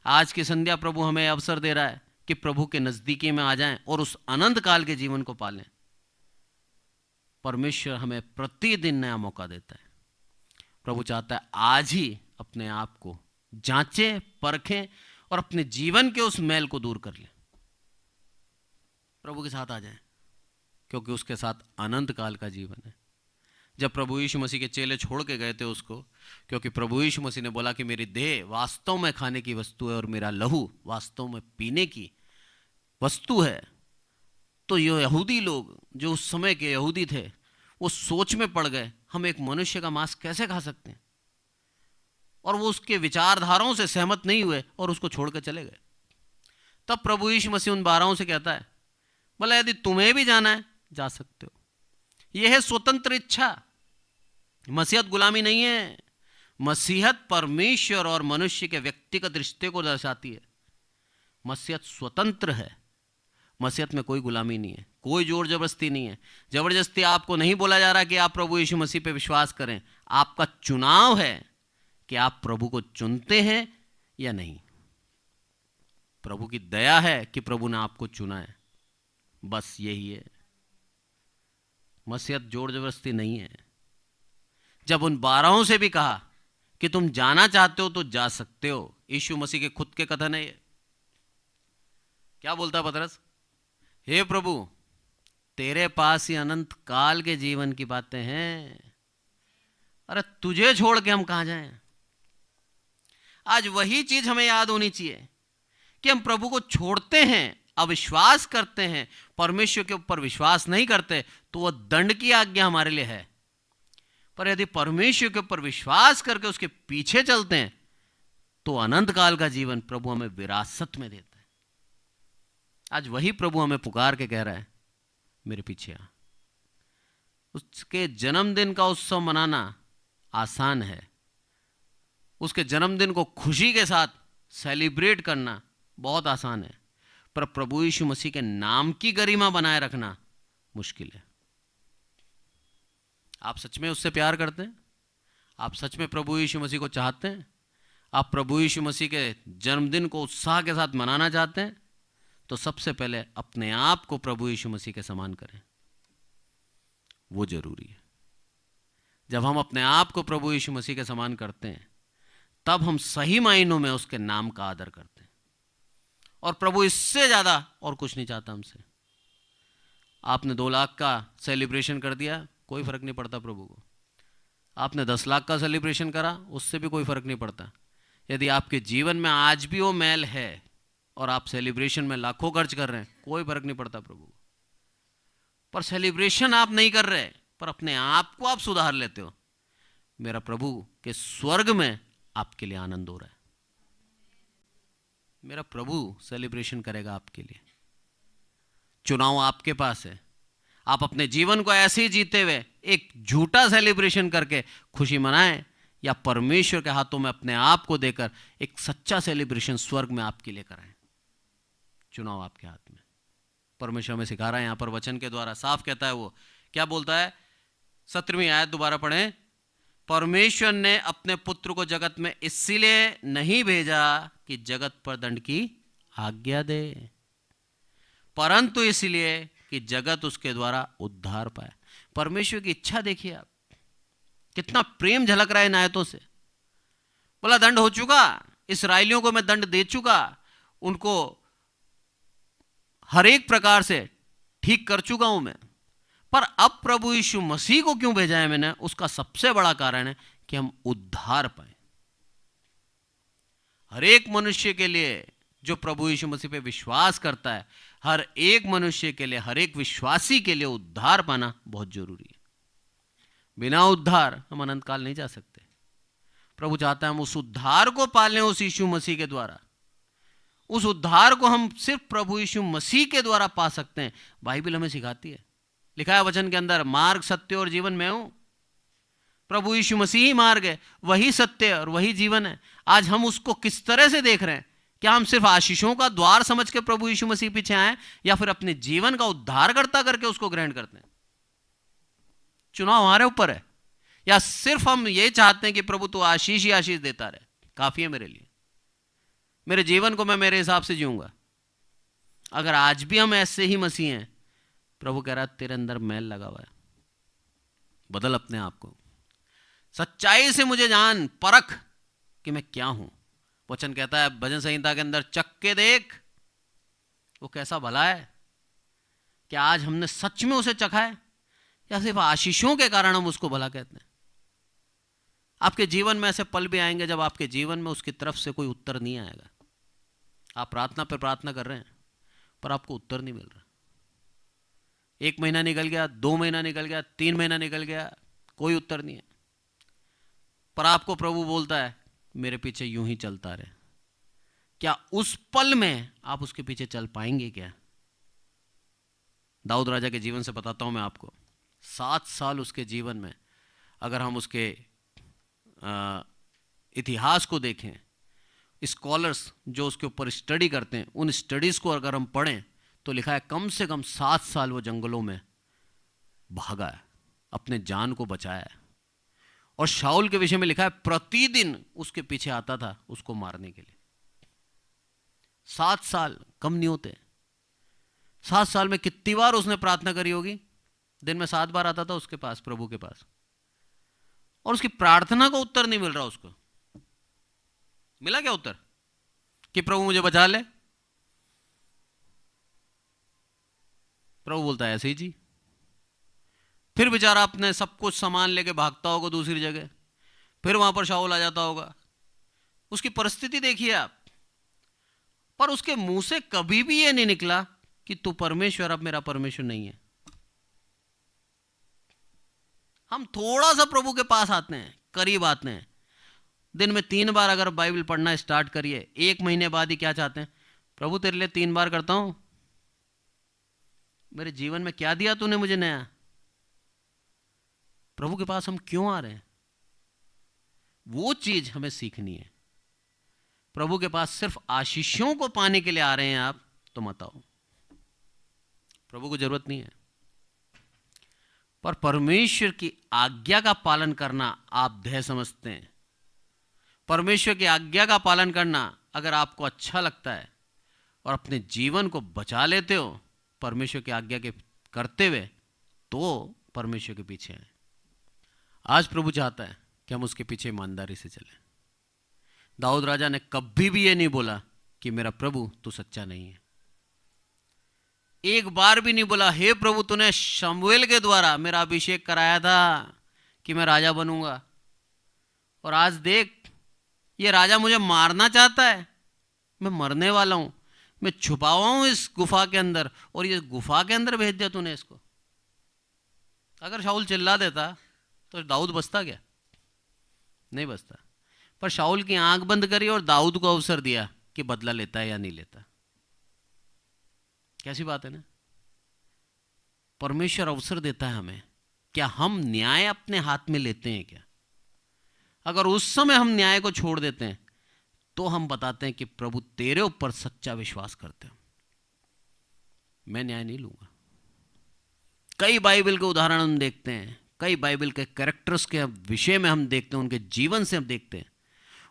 आज की संध्या प्रभु हमें अवसर दे रहा है कि प्रभु के नजदीकी में आ जाएं और उस अनंत काल के जीवन को पालें। परमेश्वर हमें प्रतिदिन नया मौका देता है। प्रभु चाहता है आज ही अपने आप को जांचें, परखें और अपने जीवन के उस मैल को दूर कर लें। प्रभु के साथ आ जाएं, क्योंकि उसके साथ अनंत काल का जीवन है। जब प्रभु यीशु मसीह के चेले छोड़ के गए थे उसको, क्योंकि प्रभु यीशु मसीह ने बोला कि मेरी देह वास्तव में खाने की वस्तु है और मेरा लहू वास्तव में पीने की वस्तु है, तो ये यहूदी लोग, जो उस समय के यहूदी थे, वो सोच में पड़ गए, हम एक मनुष्य का मांस कैसे खा सकते हैं? और वो उसके विचारधाराओं से सहमत नहीं हुए और उसको छोड़ कर चले गए। तब प्रभु यीशु मसीह उन 12 से कहता है, बोला यदि तुम्हें भी जाना है जा सकते हो। यह है स्वतंत्र इच्छा। मसीहत गुलामी नहीं है। मसीहत परमेश्वर और मनुष्य के व्यक्तिगत रिश्ते को दर्शाती है। मसीहत स्वतंत्र है। मसीहत में कोई गुलामी नहीं है, कोई जोर जबरदस्ती नहीं है। जबरदस्ती आपको नहीं बोला जा रहा कि आप प्रभु यीशु मसीह पे विश्वास करें। आपका चुनाव है कि आप प्रभु को चुनते हैं या नहीं। प्रभु की दया है कि प्रभु ने आपको चुना है, बस यही है। मसीहत जोर जबरदस्ती नहीं है। जब उन 12 से भी कहा कि तुम जाना चाहते हो तो जा सकते हो, यीशु मसीह के खुद के कथन है ये। क्या बोलता है पतरस? हे प्रभु, तेरे पास ही अनंत काल के जीवन की बातें हैं, अरे तुझे छोड़ के हम कहां जाएं। आज वही चीज हमें याद होनी चाहिए कि हम प्रभु को छोड़ते हैं, अविश्वास करते हैं, परमेश्वर के ऊपर विश्वास नहीं करते, तो वह दंड की आज्ञा हमारे लिए है। पर यदि परमेश्वर के ऊपर विश्वास करके उसके पीछे चलते हैं तो अनंत काल का जीवन प्रभु हमें विरासत में देता है। आज वही प्रभु हमें पुकार के कह रहा है, मेरे पीछे आ। उसके जन्मदिन का उत्सव मनाना आसान है, उसके जन्मदिन को खुशी के साथ सेलिब्रेट करना बहुत आसान है, पर प्रभु यीशु मसीह के नाम की गरिमा बनाए रखना मुश्किल है। आप सच में उससे प्यार करते हैं? आप सच में प्रभु यीशु मसीह को चाहते हैं? आप प्रभु यीशु मसीह के जन्मदिन को उत्साह के साथ मनाना चाहते हैं? तो सबसे पहले अपने आप को प्रभु यीशु मसीह के समान करें, वो जरूरी है। जब हम अपने आप को प्रभु यीशु मसीह के समान करते हैं, तब हम सही मायनों में उसके नाम का आदर करते हैं। और प्रभु इससे ज्यादा और कुछ नहीं चाहता हमसे। आपने 2 लाख का सेलिब्रेशन कर दिया, कोई फर्क नहीं पड़ता प्रभु को। आपने 10 लाख का सेलिब्रेशन करा, उससे भी कोई फर्क नहीं पड़ता। यदि आपके जीवन में आज भी वो मैल है और आप सेलिब्रेशन में लाखों खर्च कर रहे हैं, कोई फर्क नहीं पड़ता प्रभु को। पर सेलिब्रेशन आप नहीं कर रहे, पर अपने आप को आप सुधार लेते हो, मेरा प्रभु के स्वर्ग में आपके लिए आनंद हो रहा है। मेरा प्रभु सेलिब्रेशन करेगा आपके लिए। चुनाव आपके पास है। आप अपने जीवन को ऐसे ही जीते हुए एक झूठा सेलिब्रेशन करके खुशी मनाएं, या परमेश्वर के हाथों में अपने आप को देकर एक सच्चा सेलिब्रेशन स्वर्ग में आपके लिए कराएं। चुनाव आपके हाथ में। परमेश्वर में सिखा रहा है, यहां पर वचन के द्वारा साफ कहता है। वो क्या बोलता है? 17वीं आयत दोबारा पढ़ें। परमेश्वर ने अपने पुत्र को जगत में इसलिए नहीं भेजा कि जगत पर दंड की आज्ञा दे, परंतु इसलिए कि जगत उसके द्वारा उद्धार पाए। परमेश्वर की इच्छा देखिए आप, कितना प्रेम झलक रहा है इन आयतों से। बोला दंड हो चुका, इस्राएलियों को मैं दंड दे चुका, उनको हर एक प्रकार से ठीक कर चुका हूं मैं, पर अब प्रभु यीशु मसीह को क्यों भेजा है मैंने? उसका सबसे बड़ा कारण है कि हम उद्धार पाए। हर एक मनुष्य के लिए जो प्रभु यीशु मसीह पे विश्वास करता है, हर एक मनुष्य के लिए, हर एक विश्वासी के लिए उद्धार पाना बहुत जरूरी है। बिना उद्धार हम अनंत काल नहीं जा सकते। प्रभु चाहता है हम उस उद्धार को पालें उस यीशु मसीह के द्वारा। उस उद्धार को हम सिर्फ प्रभु यीशु मसीह के द्वारा पा सकते हैं। बाइबल हमें सिखाती है, लिखा है वचन के अंदर, मार्ग सत्य और जीवन मैं हूं। प्रभु यीशु मसीह ही मार्ग है, वही सत्य और वही जीवन है। आज हम उसको किस तरह से देख रहे हैं? क्या हम सिर्फ आशीषों का द्वार समझ के प्रभु यीशु मसीह पीछे आए, या फिर अपने जीवन का उद्धारकर्ता करके उसको ग्रहण करते हैं? चुनाव हमारे ऊपर है। या सिर्फ हम ये चाहते हैं कि प्रभु तू आशीष ही आशीष देता रहे, काफी है मेरे लिए, मेरे जीवन को मैं मेरे हिसाब से जीऊंगा। अगर आज भी हम ऐसे ही मसीह हैं, प्रभु कह रहा है तेरे अंदर मैल लगा हुआ है, बदल अपने आप को, सच्चाई से मुझे जान, परख कि मैं क्या हूं। वचन कहता है भजन संहिता के अंदर, चख के देख वो कैसा भला है। क्या आज हमने सच में उसे चखा है, या सिर्फ आशीषों के कारण हम उसको भला कहते हैं? आपके जीवन में ऐसे पल भी आएंगे जब आपके जीवन में उसकी तरफ से कोई उत्तर नहीं आएगा। आप प्रार्थना पर प्रार्थना कर रहे हैं, पर आपको उत्तर नहीं मिल रहा। 1 महीना निकल गया, 2 महीना निकल गया, 3 महीना निकल गया, कोई उत्तर नहीं है। पर आपको प्रभु बोलता है मेरे पीछे यूं ही चलता रहे। क्या उस पल में आप उसके पीछे चल पाएंगे क्या? दाऊद राजा के जीवन से बताता हूं मैं आपको। 7 साल उसके जीवन में, अगर हम उसके इतिहास को देखें, स्कॉलर्स जो उसके ऊपर स्टडी करते हैं, उन स्टडीज को अगर हम पढ़ें तो लिखा है कम से कम 7 साल वो जंगलों में भागा है, अपने जान को बचाया है। और शाऊल के विषय में लिखा है प्रतिदिन उसके पीछे आता था उसको मारने के लिए। 7 साल कम नहीं होते। 7 साल में कितनी बार उसने प्रार्थना करी होगी? दिन में 7 बार आता था उसके पास, प्रभु के पास, और उसकी प्रार्थना को उत्तर नहीं मिल रहा। उसको मिला क्या उत्तर कि प्रभु मुझे बचा ले? प्रभु बोलता है ऐसे ही जी। फिर बेचारा अपने सब कुछ सामान लेके भागता होगा दूसरी जगह, फिर वहां पर शाऊल आ जाता होगा। उसकी परिस्थिति देखिए आप। पर उसके मुंह से कभी भी यह नहीं निकला कि तू परमेश्वर अब मेरा परमेश्वर नहीं है। हम थोड़ा सा प्रभु के पास आते हैं, करीब आते हैं, दिन में 3 बार अगर बाइबल पढ़ना स्टार्ट करिए, 1 महीने बाद ही क्या चाहते हैं? प्रभु तेरे लिए 3 बार करता हूं, मेरे जीवन में क्या दिया तूने मुझे नया? प्रभु के पास हम क्यों आ रहे हैं? वो चीज हमें सीखनी है। प्रभु के पास सिर्फ आशीषों को पाने के लिए आ रहे हैं आप, तो मत आओ। प्रभु को जरूरत नहीं है। पर परमेश्वर की आज्ञा का पालन करना आप ध्येय समझते हैं। परमेश्वर की आज्ञा का पालन करना अगर आपको अच्छा लगता है और अपने जीवन को बचा लेते हो परमेश्वर की आज्ञा के करते हुए, तो परमेश्वर के पीछे हैं। आज प्रभु चाहता है कि हम उसके पीछे ईमानदारी से चलें। दाऊद राजा ने कभी भी ये नहीं बोला कि मेरा प्रभु तू सच्चा नहीं है। एक बार भी नहीं बोला हे प्रभु तूने शमूएल के द्वारा मेरा अभिषेक कराया था कि मैं राजा बनूंगा, और आज देख ये राजा मुझे मारना चाहता है, मैं मरने वाला हूं, मैं छुपा हुआ हूं इस गुफा के अंदर, और ये गुफा के अंदर भेज दिया तूने इसको। अगर शाऊल चिल्ला देता तो दाऊद बचता क्या? नहीं बचता। पर शाऊल की आंख बंद करी और दाऊद को अवसर दिया कि बदला लेता है या नहीं लेता। कैसी बात है ना? परमेश्वर अवसर देता है हमें। क्या हम न्याय अपने हाथ में लेते हैं क्या? अगर उस समय हम न्याय को छोड़ देते हैं तो हम बताते हैं कि प्रभु तेरे ऊपर सच्चा विश्वास करते हैं, मैं न्याय नहीं लूंगा। कई बाइबल के उदाहरण हम देखते हैं, कई बाइबल के कैरेक्टर्स के विषय में हम देखते हैं, उनके जीवन से हम देखते हैं।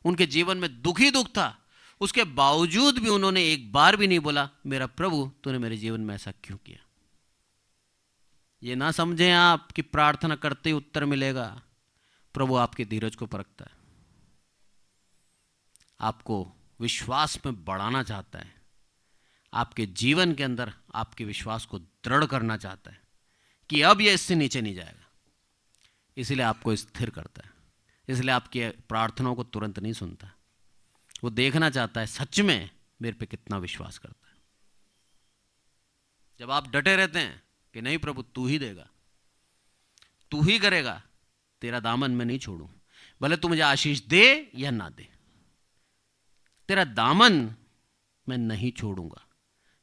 उनके जीवन में दुख ही दुख था, उसके बावजूद भी उन्होंने एक बार भी नहीं बोला मेरा प्रभु तूने मेरे जीवन में ऐसा क्यों किया। ये ना समझें आप कि प्रार्थना करते ही उत्तर मिलेगा। प्रभु आपके धीरज को परखता है, आपको विश्वास में बढ़ाना चाहता है, आपके जीवन के अंदर आपके विश्वास को दृढ़ करना चाहता है कि अब यह इससे नीचे नहीं जाएगा। इसलिए आपको स्थिर करता है, इसलिए आपकी प्रार्थनाओं को तुरंत नहीं सुनता। वो देखना चाहता है सच में मेरे पे कितना विश्वास करता है। जब आप डटे रहते हैं कि नहीं प्रभु तू ही देगा, तू ही करेगा, तेरा दामन मैं नहीं छोड़ूं, भले तू मुझे आशीष दे या ना दे, तेरा दामन मैं नहीं छोड़ूंगा।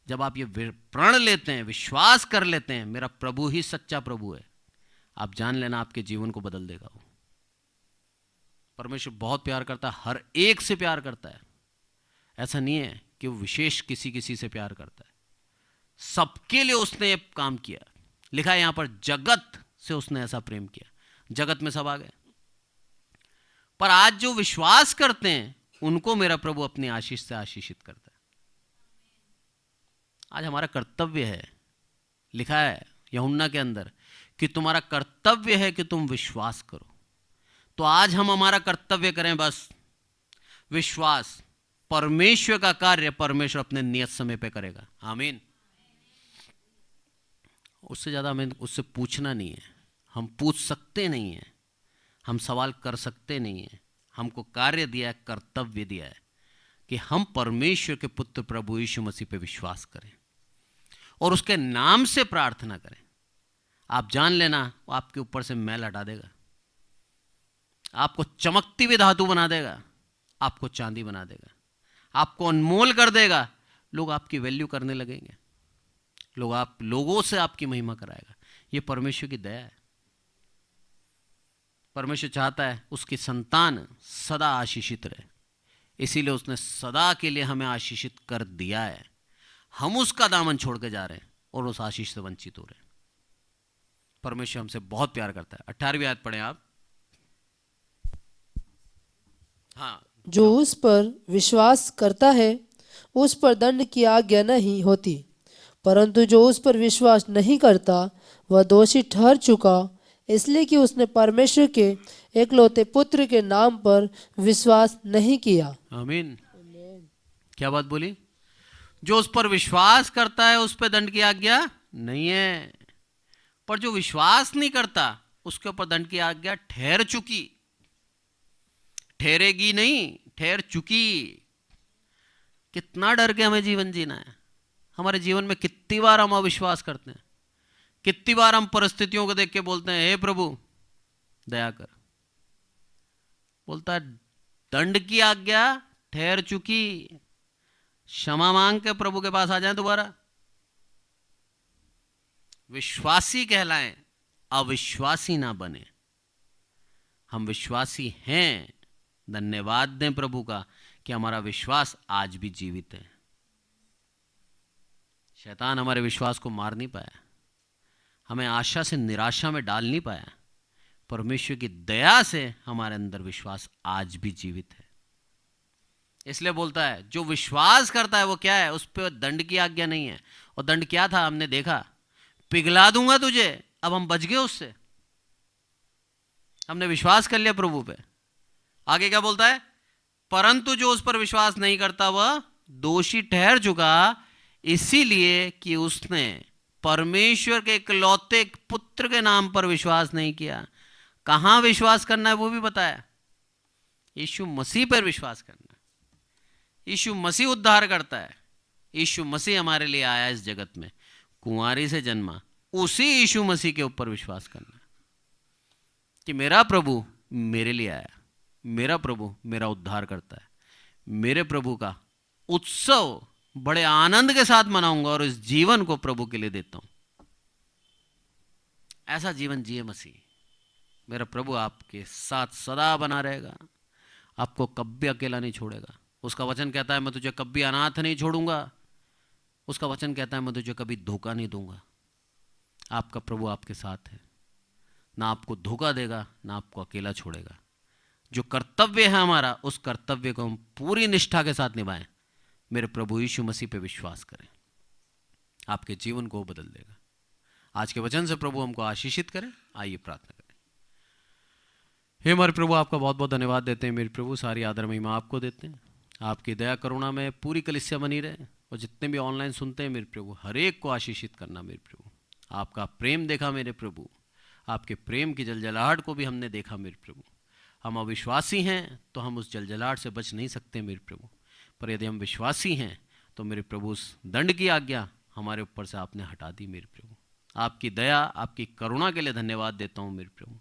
जब आप ये प्रण लेते हैं, विश्वास कर लेते हैं मेरा प्रभु ही सच्चा प्रभु है, आप जान लेना आपके जीवन को बदल देगा वो। परमेश्वर बहुत प्यार करता है, हर एक से प्यार करता है। ऐसा नहीं है कि वो विशेष किसी से प्यार करता है, सबके लिए उसने ये काम किया। लिखा है यहां पर जगत से उसने ऐसा प्रेम किया। जगत में सब आ गए, पर आज जो विश्वास करते हैं उनको मेरा प्रभु अपनी आशीष से आशीषित करता है। आज हमारा कर्तव्य है, लिखा है यूहन्ना के अंदर कि तुम्हारा कर्तव्य है कि तुम विश्वास करो। तो आज हम हमारा कर्तव्य करें, बस विश्वास। परमेश्वर का कार्य परमेश्वर अपने नियत समय पे करेगा। आमीन। उससे ज्यादा हमें उससे पूछना नहीं है, हम पूछ सकते नहीं हैं, हम सवाल कर सकते नहीं हैं। हमको कार्य दिया है, कर्तव्य दिया है कि हम परमेश्वर के पुत्र प्रभु यीशु मसीह पे विश्वास करें और उसके नाम से प्रार्थना करें। आप जान लेना वो आपके ऊपर से मैल हटा देगा, आपको चमकती हुई धातु बना देगा, आपको चांदी बना देगा, आपको अनमोल कर देगा। लोग आपकी वैल्यू करने लगेंगे, लोगों से आपकी महिमा कराएगा। ये परमेश्वर की दया है। परमेश्वर चाहता है उसकी संतान सदा आशीषित रहे, इसीलिए उसने सदा के लिए हमें आशीषित कर दिया है। हम उसका दामन छोड़ के जा रहे हैं और उस आशीष से वंचित हो रहे हैं। परमेश्वर हमसे बहुत प्यार करता है। 18वीं आयत पढ़ें आप। हाँ, जो उस पर विश्वास करता है उस पर दंड की आज्ञा नहीं होती, परंतु जो उस पर विश्वास नहीं करता वह दोषी ठहर चुका, इसलिए कि उसने परमेश्वर के एकलौते पुत्र के नाम पर विश्वास नहीं किया। आमीन। क्या बात बोली? जो उस पर विश्वास करता है उस पर दंड की आज्ञा नहीं है, पर जो विश्वास नहीं करता उसके ऊपर दंड की आज्ञा ठहर चुकी। ठहरेगी नहीं, ठहर चुकी। कितना डर के हमें जीवन जीना है। हमारे जीवन में कितनी बार हम अविश्वास करते हैं, कितनी बार हम परिस्थितियों को देख के बोलते हैं हे प्रभु दया कर। बोलता है दंड की आज्ञा ठहर चुकी, क्षमा मांग के प्रभु के पास आ जाएं दोबारा। विश्वासी कहलाएं, अविश्वासी ना बने। हम विश्वासी हैं, धन्यवाद दें प्रभु का कि हमारा विश्वास आज भी जीवित है। शैतान हमारे विश्वास को मार नहीं पाया, हमें आशा से निराशा में डाल नहीं पाया। परमेश्वर की दया से हमारे अंदर विश्वास आज भी जीवित है। इसलिए बोलता है जो विश्वास करता है वो क्या है, उस पर दंड की आज्ञा नहीं है। और दंड क्या था हमने देखा, पिघला दूंगा तुझे। अब हम बच गए उससे, हमने विश्वास कर लिया प्रभु पे। आगे क्या बोलता है, परंतु जो उस पर विश्वास नहीं करता वह दोषी ठहर चुका, इसीलिए कि उसने परमेश्वर के इकलौते पुत्र के नाम पर विश्वास नहीं किया। कहां विश्वास करना है वो भी बताया, यीशु मसीह पर विश्वास करना है। यीशु मसीह उद्धार करता है। यीशु मसीह हमारे लिए आया इस जगत में, कुंवारी से जन्मा, उसी यीशु मसीह के ऊपर विश्वास करना है कि मेरा प्रभु मेरे लिए आया, मेरा प्रभु मेरा उद्धार करता है। मेरे प्रभु का उत्सव बड़े आनंद के साथ मनाऊंगा और इस जीवन को प्रभु के लिए देता हूं। ऐसा जीवन जिए मसीह। मेरा प्रभु आपके साथ सदा बना रहेगा, आपको कभी अकेला नहीं छोड़ेगा। उसका वचन कहता है मैं तुझे कभी अनाथ नहीं छोड़ूंगा। उसका वचन कहता है मैं तुझे कभी धोखा नहीं दूंगा। आपका प्रभु आपके साथ है, ना आपको धोखा देगा ना आपको अकेला छोड़ेगा। जो कर्तव्य है हमारा, उस कर्तव्य को हम पूरी निष्ठा के साथ निभाएं। मेरे प्रभु यीशु मसीह पे विश्वास करें, आपके जीवन को बदल देगा। आज के वचन से प्रभु हमको आशीषित करें। आइए प्रार्थना करें। हे हमारे प्रभु, आपका बहुत बहुत धन्यवाद देते हैं। मेरे प्रभु सारी आदर महिमा आपको देते हैं। आपकी दया करुणा में पूरी कलीसिया बनी रहे, और जितने भी ऑनलाइन सुनते हैं मेरे प्रभु, हर एक को आशीषित करना मेरे प्रभु। आपका प्रेम देखा मेरे प्रभु, आपके प्रेम की जलजलाहट को भी हमने देखा मेरे प्रभु। हम अविश्वासी हैं तो हम उस जलजलाहट से बच नहीं सकते मेरे प्रभु, पर यदि हम विश्वासी हैं तो मेरे प्रभु उस दंड की आज्ञा हमारे ऊपर से आपने हटा दी मेरे प्रभु। आपकी दया, आपकी करुणा के लिए धन्यवाद देता हूँ मेरे प्रभु।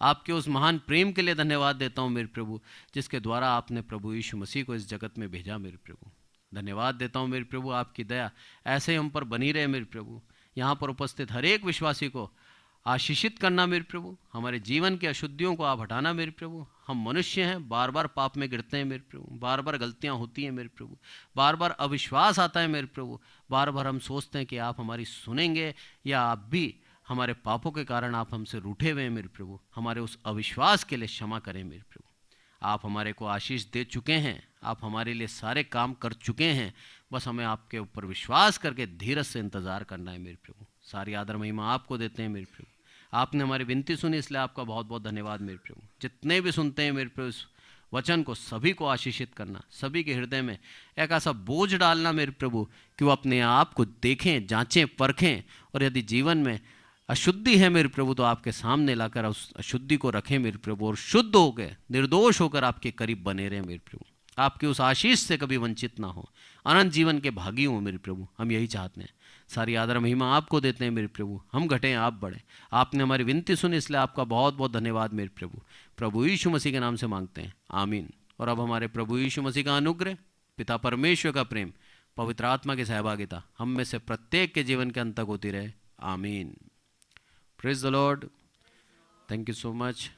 आपके उस महान प्रेम के लिए धन्यवाद देता हूँ मेरे प्रभु, जिसके द्वारा आपने प्रभु यीशु मसीह को इस जगत में भेजा मेरे प्रभु। धन्यवाद देता हूँ मेरे प्रभु, आपकी दया ऐसे ही हम पर बनी रहे मेरे प्रभु। यहाँ पर उपस्थित हर एक विश्वासी को आशीषित करना मेरे प्रभु। हमारे जीवन की अशुद्धियों को आप हटाना मेरे प्रभु। हम मनुष्य हैं, बार बार पाप में गिरते हैं मेरे प्रभु, बार बार गलतियां होती हैं मेरे प्रभु, बार बार अविश्वास आता है मेरे प्रभु, बार बार हम सोचते हैं कि आप हमारी सुनेंगे, या आप भी हमारे पापों के कारण आप हमसे रूठे हुए हैं मेरे प्रभु। हमारे उस अविश्वास के लिए क्षमा करें मेरे प्रभु। आप हमारे को आशीष दे चुके हैं, आप हमारे लिए सारे काम कर चुके हैं, बस हमें आपके ऊपर विश्वास करके धीरज से इंतज़ार करना है मेरे प्रभु। सारी आदर महिमा आपको देते हैं मेरे प्रभु। आपने हमारी विनती सुनी, इसलिए आपका बहुत बहुत धन्यवाद मेरे प्रभु। जितने भी सुनते हैं मेरे प्रभु इस वचन को, सभी को आशीषित करना, सभी के हृदय में एक ऐसा बोझ डालना मेरे प्रभु कि वो अपने आप को देखें, जांचें, परखें, और यदि जीवन में अशुद्धि है मेरे प्रभु तो आपके सामने लाकर उस अशुद्धि को रखें मेरे प्रभु, और शुद्ध हो गए निर्दोष होकर आपके करीब बने रहें मेरे प्रभु। आपकी उस आशीष से कभी वंचित ना हो, अनंत जीवन के भागी हों मेरे प्रभु। हम यही चाहते हैं। सारी आदर महिमा आपको देते हैं मेरे प्रभु। हम घटें आप बढ़ें। आपने हमारी विनती सुनी, इसलिए आपका बहुत बहुत धन्यवाद मेरे प्रभु। प्रभु यीशु मसीह के नाम से मांगते हैं, आमीन। और अब हमारे प्रभु यीशु मसीह का अनुग्रह, पिता परमेश्वर का प्रेम, पवित्र आत्मा की सहभागिता हम में से प्रत्येक के जीवन के अंत तक होती रहे, आमीन। Praise the Lord. Thank you so much.